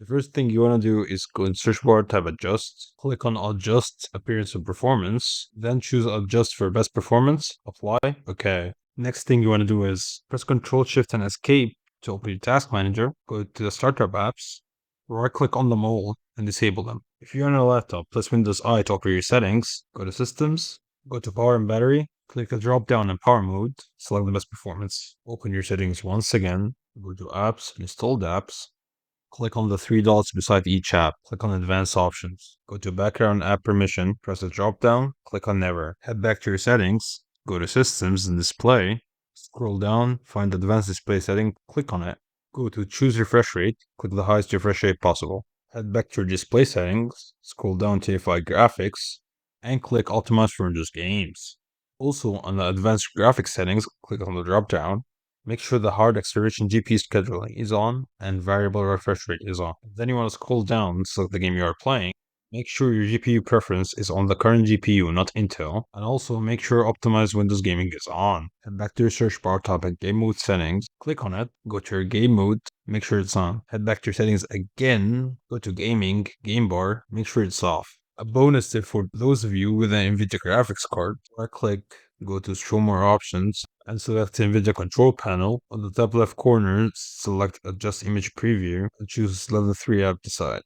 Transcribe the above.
The first thing you want to do is go in search bar, type adjust, click on adjust appearance and performance, then choose adjust for best performance, apply, okay. Next thing you want to do is press Ctrl Shift and Escape to open your task manager, go to the startup apps, right click on them all and disable them. If you're on a laptop, press Windows I to open your settings, go to systems, go to power and battery, click the drop down in power mode, select the best performance, open your settings once again, go to apps, installed apps, click on the three dots beside each app. Click on Advanced Options. Go to Background App Permission. Press the drop down. Click on Never. Head back to your settings. Go to Systems and Display. Scroll down. Find Advanced Display setting. Click on it. Go to Choose Refresh Rate. Click the highest refresh rate possible. Head back to your display settings. Scroll down to Unify Graphics. And click Optimize for Windows Games. Also, on the Advanced Graphics settings, click on the drop down. Make sure the hard acceleration GPU scheduling is on and variable refresh rate is on. Then you want to scroll down and select the game you are playing. Make sure your GPU preference is on the current GPU, not Intel. And also make sure optimized Windows Gaming is on. Head back to your search bar, type in game mode settings, click on it, go to your game mode, make sure it's on. Head back to your settings again, go to gaming, game bar, make sure it's off. A bonus tip for those of you with an NVIDIA graphics card, right click, go to show more options, and select the NVIDIA control panel. On the top left corner, select adjust image preview and choose level 3 app decide.